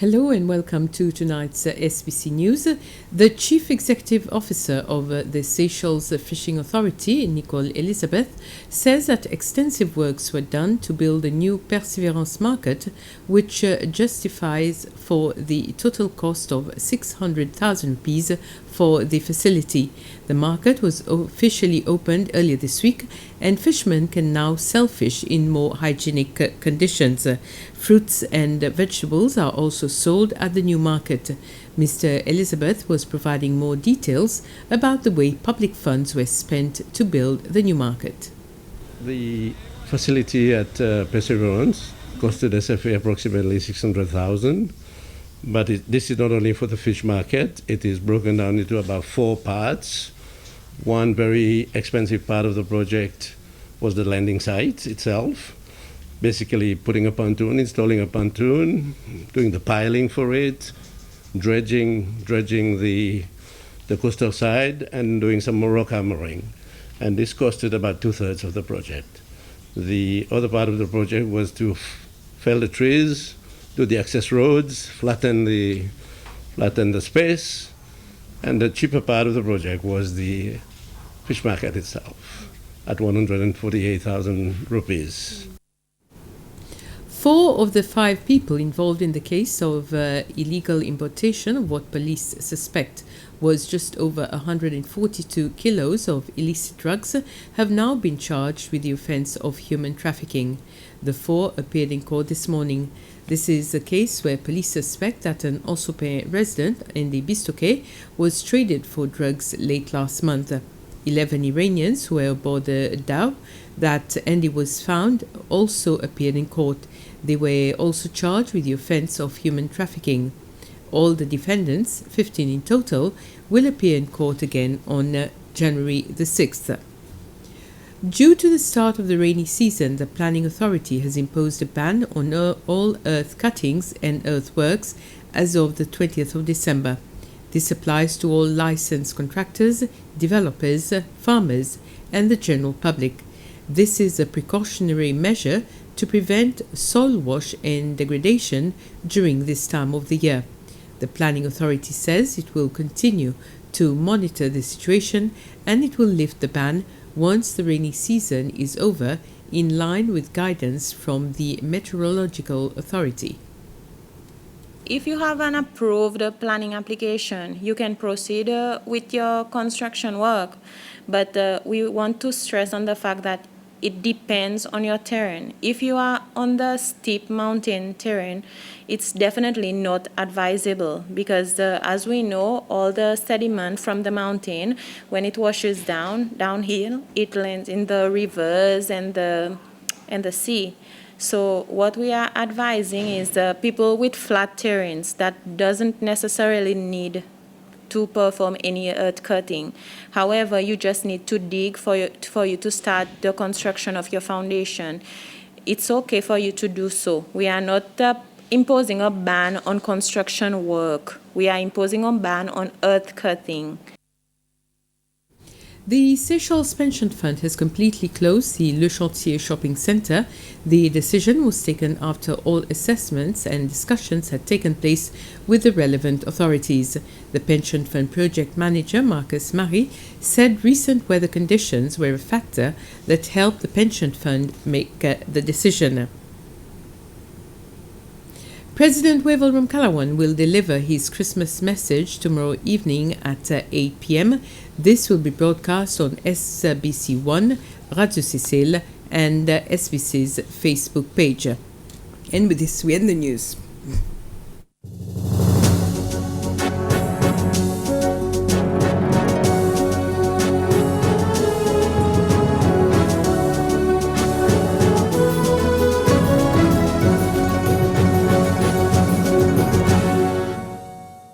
Hello and welcome to tonight's SBC News. The Chief Executive Officer of the Seychelles Fishing Authority, Nicole Elizabeth, says that extensive works were done to build a new Perseverance market, which justifies for the total cost of 600,000 rupees for the facility. The market was officially opened earlier this week, and fishermen can now sell fish in more hygienic conditions. Fruits and vegetables are also sold at the new market. Mr. Elizabeth was providing more details about the way public funds were spent to build the new market. The facility at Perseverance costed SFA approximately 600,000, but this is not only for the fish market. It is broken down into about 4 parts. One very expensive part of the project was the landing site itself. Basically putting a pontoon, installing a pontoon, doing the piling for it, dredging the coastal side, and doing some more rock hammering. And this costed about 2/3 of the project. The other part of the project was to fell the trees, do the access roads, flatten the space, and the cheaper part of the project was the fish market itself at 148,000 rupees. 4 of the 5 people involved in the case of illegal importation of what police suspect was just over 142 kilos of illicit drugs have now been charged with the offence of human trafficking. The 4 appeared in court this morning. This is a case where police suspect that an Osopin resident in the Bistoquet was traded for drugs late last month. 11 Iranians who were aboard the dhow that Andy was found also appeared in court. They were also charged with the offence of human trafficking. All the defendants, 15 in total, will appear in court again on January the 6th. Due to the start of the rainy season, the Planning Authority has imposed a ban on all earth cuttings and earthworks as of the 20th of December. This applies to all licensed contractors, developers, farmers, and the general public. This is a precautionary measure to prevent soil wash and degradation during this time of the year. The Planning Authority says it will continue to monitor the situation and it will lift the ban once the rainy season is over, in line with guidance from the Meteorological Authority. If you have an approved planning application, you can proceed with your construction work, but we want to stress on the fact that it depends on your terrain. If you are on the steep mountain terrain, it's definitely not advisable because as we know, all the sediment from the mountain, when it washes downhill, it lands in the rivers and the sea. So what we are advising is the people with flat terrains that doesn't necessarily need to perform any earth cutting. However, you just need to dig for you to start the construction of your foundation. It's okay for you to do so. We are not imposing a ban on construction work. We are imposing a ban on earth cutting. The Seychelles Pension Fund has completely closed the Le Chantier shopping centre. The decision was taken after all assessments and discussions had taken place with the relevant authorities. The pension fund project manager, Marcus Marie, said recent weather conditions were a factor that helped the pension fund make the decision. President Wavel Ramkalawan will deliver his Christmas message tomorrow evening at 8 p.m. This will be broadcast on SBC1, Radio Sicile, and SBC's Facebook page. And with this, we end the news.